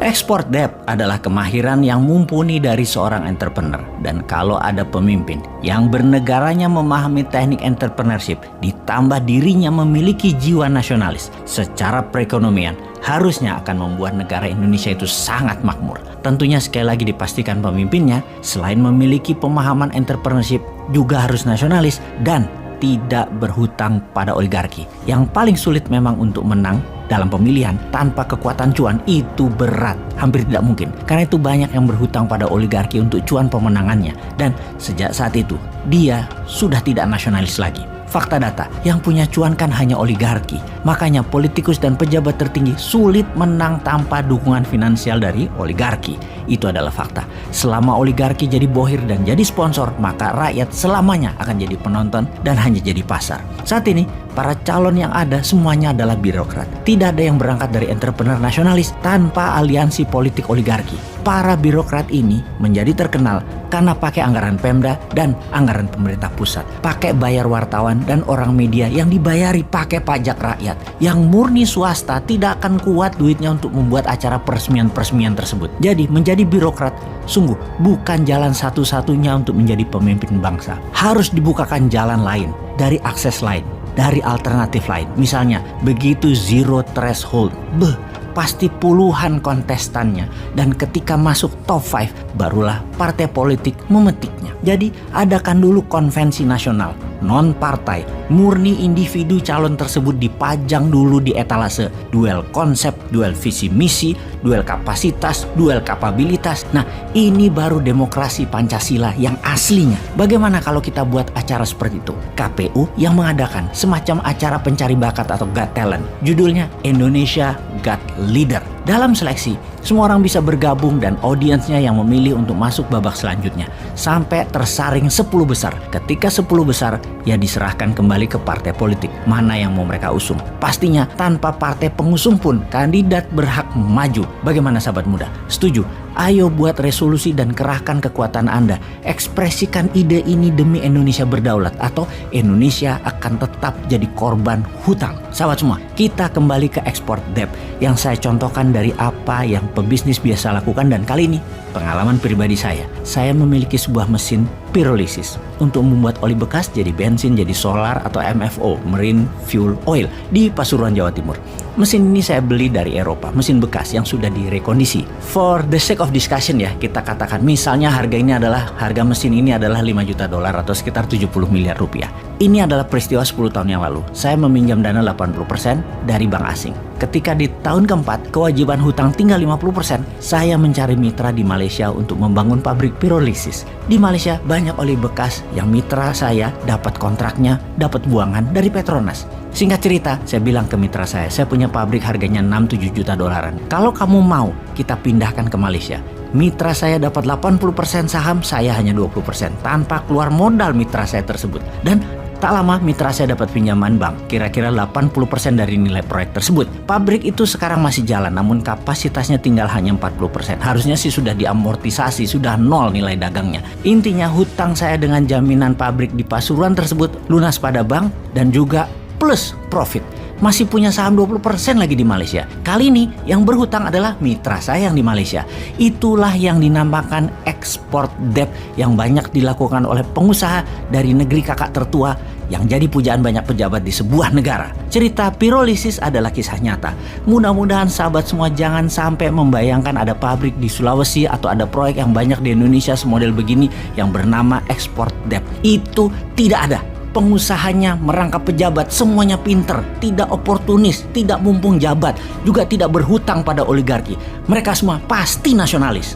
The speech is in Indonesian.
Export debt adalah kemahiran yang mumpuni dari seorang entrepreneur. Dan kalau ada pemimpin yang bernegaranya memahami teknik entrepreneurship, ditambah dirinya memiliki jiwa nasionalis, secara perekonomian harusnya akan membuat negara Indonesia itu sangat makmur. Tentunya sekali lagi dipastikan pemimpinnya selain memiliki pemahaman entrepreneurship juga harus nasionalis dan tidak berhutang pada oligarki. Yang paling sulit memang untuk menang dalam pemilihan tanpa kekuatan cuan itu berat, hampir tidak mungkin. Karena itu banyak yang berhutang pada oligarki untuk cuan pemenangannya. Dan sejak saat itu dia sudah tidak nasionalis lagi. Fakta data, yang punya cuan kan hanya oligarki. Makanya politikus dan pejabat tertinggi sulit menang tanpa dukungan finansial dari oligarki. Itu adalah fakta. Selama oligarki jadi bohir dan jadi sponsor, maka rakyat selamanya akan jadi penonton dan hanya jadi pasar. Saat ini, para calon yang ada semuanya adalah birokrat. Tidak ada yang berangkat dari entrepreneur nasionalis tanpa aliansi politik oligarki. Para birokrat ini menjadi terkenal karena pakai anggaran Pemda dan anggaran pemerintah pusat. Pakai bayar wartawan dan orang media yang dibayari pakai pajak rakyat. Yang murni swasta tidak akan kuat duitnya untuk membuat acara peresmian-peresmian tersebut. Jadi menjadi birokrat sungguh bukan jalan satu-satunya untuk menjadi pemimpin bangsa. Harus dibukakan jalan lain, dari akses lain, dari alternatif lain. Misalnya begitu zero threshold, pasti puluhan kontestannya, dan ketika masuk top 5 barulah partai politik memetiknya. Jadi adakan dulu konvensi nasional, non partai, murni individu calon tersebut dipajang dulu di etalase, duel konsep, duel visi misi, duel kapasitas, duel kapabilitas. Nah, ini baru demokrasi Pancasila yang aslinya. Bagaimana kalau kita buat acara seperti itu? KPU yang mengadakan semacam acara pencari bakat atau Got Talent. Judulnya Indonesia Got Leader. Dalam seleksi, semua orang bisa bergabung dan audiensnya yang memilih untuk masuk babak selanjutnya. Sampai tersaring 10 besar. Ketika 10 besar, ya diserahkan kembali ke partai politik. Mana yang mau mereka usung. Pastinya tanpa partai pengusung pun kandidat berhak maju. Bagaimana sahabat muda? Setuju? Ayo buat resolusi dan kerahkan kekuatan Anda. Ekspresikan ide ini demi Indonesia berdaulat atau Indonesia akan tetap jadi korban hutang. Sahabat semua, kita kembali ke export debt yang saya contohkan dari apa yang pebisnis biasa lakukan, dan kali ini pengalaman pribadi saya. Saya memiliki sebuah mesin pirolisis untuk membuat oli bekas jadi bensin, jadi solar atau MFO, Marine Fuel Oil, di Pasuruan, Jawa Timur. Mesin ini saya beli dari Eropa, mesin bekas yang sudah direkondisi. For the sake of discussion ya, kita katakan misalnya harga mesin ini adalah 5 juta dolar atau sekitar 70 miliar rupiah. Ini adalah peristiwa 10 tahun yang lalu. Saya meminjam dana 80% dari bank asing. Ketika di tahun keempat, kewajiban hutang tinggal 50%, saya mencari mitra di Malaysia untuk membangun pabrik pirolisis. Di Malaysia banyak oli bekas yang mitra saya dapat kontraknya, dapat buangan dari Petronas. Singkat cerita, saya bilang ke mitra saya punya pabrik harganya 6-7 juta dolaran. Kalau kamu mau, kita pindahkan ke Malaysia. Mitra saya dapat 80% saham, saya hanya 20%. Tanpa keluar modal mitra saya tersebut. Dan tak lama mitra saya dapat pinjaman bank, kira-kira 80% dari nilai proyek tersebut. Pabrik itu sekarang masih jalan, namun kapasitasnya tinggal hanya 40%. Harusnya sih sudah diamortisasi, sudah nol nilai dagangnya. Intinya hutang saya dengan jaminan pabrik di Pasuruan tersebut lunas pada bank dan juga plus profit. Masih punya saham 20% lagi di Malaysia. Kali ini yang berhutang adalah mitra saya yang di Malaysia. Itulah yang dinamakan export debt yang banyak dilakukan oleh pengusaha dari negeri kakak tertua yang jadi pujaan banyak pejabat di sebuah negara. Cerita pirolisis adalah kisah nyata. Mudah-mudahan sahabat semua jangan sampai membayangkan ada pabrik di Sulawesi atau ada proyek yang banyak di Indonesia semodel begini yang bernama export debt. Itu tidak ada. Pengusahanya merangkap pejabat, semuanya pinter, tidak oportunis, tidak mumpung jabat, juga tidak berhutang pada oligarki. Mereka semua pasti nasionalis.